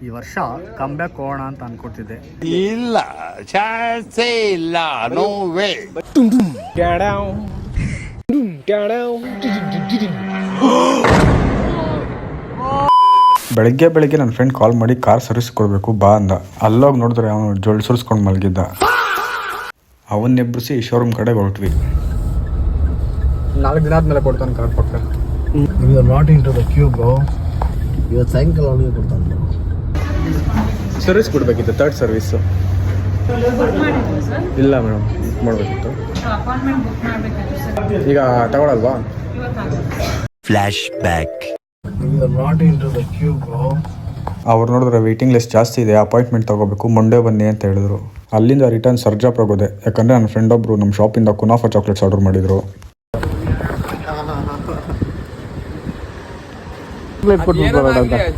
ಈ ವರ್ಷ ಕಮ್ಬ್ಯಾಕ್ ಹೋಗೋಣ ಅಂತ ಅನ್ಕೊತಿದ್ದೆ. ಇಲ್ಲ, ಚಾನ್ಸೇ ಇಲ್ಲ, ನೋ ವೇ. ಬೆಳಗ್ಗೆ ನನ್ನ ಫ್ರೆಂಡ್ ಕಾಲ್ ಮಾಡಿ ಕಾರ್ ಸರ್ವಿಸ್ ಕೊಡಬೇಕು ಬಾ ಅಂದ. ಅಲ್ಲೋಗಿ ನೋಡಿದ್ರೆ ಅವನು ಜೊಳ್ಳು ಸುರಿಸ್ಕೊಂಡು ಮಲಗಿದ್ದ. ಅವನ್ನೆಬ್ಬಿಸಿ ಶೋರೂಮ್ ಕಡೆ ಹೊರಟ್ವಿ. 4 ದಿನ ಆದ್ಮೇಲೆ ಕೊಡ್ತಾನೆ ಕಾರ್ ಪಕ್ಕ. Not into the queue bro. ಇವತ್ತು ಸಾಯಂಕಾಲ ಅವನಿಗೆ ಕೊಡ್ತಾನೆ. ಸರ್ವಿಸ್ ಕೊಡಬೇಕಿತ್ತು, 3rd ಸರ್ವಿಸ್ಸು. ಇಲ್ಲ ಮೇಡಮ್, ಬುಕ್ ಮಾಡಬೇಕಿತ್ತು. ಈಗ ತಗೊಳಲ್ವಾ? Flash back. Not into the queue bro. ಅವ್ರು ನೋಡಿದ್ರೆ ವೇಟಿಂಗ್ ಲಿಸ್ಟ್ ಜಾಸ್ತಿ ಇದೆ, ಅಪಾಯಿಂಟ್ಮೆಂಟ್ ತಗೋಬೇಕು, ಮಂಡೇ ಬನ್ನಿ ಅಂತ ಹೇಳಿದ್ರು. ಅಲ್ಲಿಂದ ರಿಟರ್ನ್ ಸರ್ಜಾಪುರಕ್ಕೆ ಹೋದೆ. ಯಾಕಂದರೆ ನನ್ನ ಫ್ರೆಂಡ್ ಒಬ್ಬರು ನಮ್ಮ ಶಾಪಿಂದ ಕುನಾಫಾ ಚಾಕ್ಲೇಟ್ಸ್ ಆರ್ಡರ್ ಮಾಡಿದರು.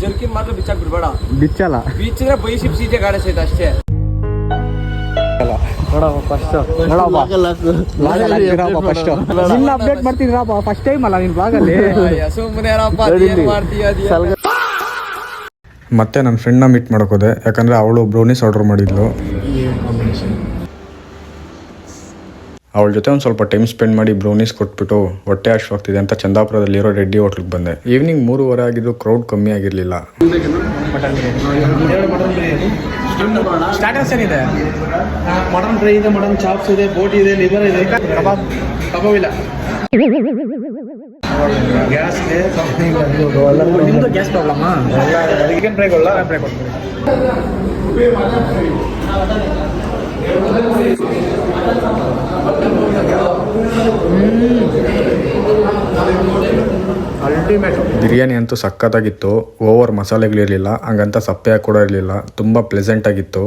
ಜರ್ಕಿನ್ ಮಾತ್ರ ಬಿಚ್ಚಾಕ್ ಬಿಡ್ಬೇಡ. ಬಿಚ್ಚಲ್ಲ, ಬೀಚಿದ್ರೆ ಬೈಸಿಪ್ ಸೀಟೆ ಗಾಡಿಸೈತೆ ಅಷ್ಟೇ. ಅಪ್ಡೇಟ್ ಮಾಡ್ತಿದ್ರಪ್ಪ, ಫಸ್ಟ್ ಟೈಮ್ ಅಲ್ಲ ನಿನ್ ಬ್ಲಾಗಲ್ಲಿ. ಸುಮ್ಮನೆ ಮಾಡ್ತೀಯ. ಮತ್ತೆ ನನ್ನ ಫ್ರೆಂಡ್ನ ಮೀಟ್ ಮಾಡೋಕೆ ಹೋದೆ. ಯಾಕಂದರೆ ಅವಳು ಬ್ರೌನೀಸ್ ಆರ್ಡರ್ ಮಾಡಿದ್ಲು. ಅವಳ ಜೊತೆ ಒಂದು ಸ್ವಲ್ಪ ಟೈಮ್ ಸ್ಪೆಂಡ್ ಮಾಡಿ ಬ್ರೌನೀಸ್ ಕೊಟ್ಬಿಟ್ಟು ಹೊಟ್ಟೆ ಹಶ್ವಾಗ್ತಿದೆ ಅಂತ ಚಂದಾಪುರದಲ್ಲಿರೋ ರೆಡ್ಡಿ ಹೋಟ್ಲಿಗೆ ಬಂದೆ. ಈವ್ನಿಂಗ್ 3:30 ಆಗಿದ್ದು ಕ್ರೌಡ್ ಕಮ್ಮಿ ಆಗಿರಲಿಲ್ಲ. ಸ್ಟಾರ್ಟರ್ಸ್ ಏನಿದೆ? ಮಟನ್ ಫ್ರೈ ಇದೆ, ಮಟನ್ ಚಾಪ್ಸ್ ಇದೆ, ಬೋಟಿ ಇದೆ, ಲಿವರ್ ಇದೆ, ಕಬಾಬ್ ಇಲ್ಲ. ಗ್ಯಾಸ್ ಇದೆ, ನಿಮ್ದು ಗ್ಯಾಸ್ ಪ್ರಾಬ್ಲಮ್ಮಾ? ಚಿಕನ್ ಫ್ರೈಗೊಳ್ಳ ಫ್ರೈ ಕೊಡ್ತೀವಿ. ಅಲ್ಟಿಮೇಟ್. ಬಿರಿಯಾನಿ ಅಂತೂ ಸಖತ್ತಾಗಿತ್ತು. ಓವರ್ ಮಸಾಲೆಗಳಿರಲಿಲ್ಲ, ಹಂಗಂತ ಸಪ್ಪೆ ಕೂಡ ಇರಲಿಲ್ಲ. ತುಂಬ ಪ್ಲೆಸೆಂಟ್ ಆಗಿತ್ತು.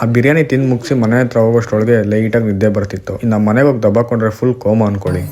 ಆ ಬಿರಿಯಾನಿ ತಿಂದು ಮುಗಿಸಿ ಮನೆ ಹತ್ರ ಹೋಗೋಷ್ಟೊಳಗೆ ಲೈಟಾಗಿ ನಿದ್ದೆ ಬರ್ತಿತ್ತು. ಇನ್ನು ಮನೆಗೆ ಹೋಗಿ ದಬ್ಬಾಕೊಂಡ್ರೆ ಫುಲ್ ಕೋಮ ಅನ್ಕೊಳ್ಳಿ.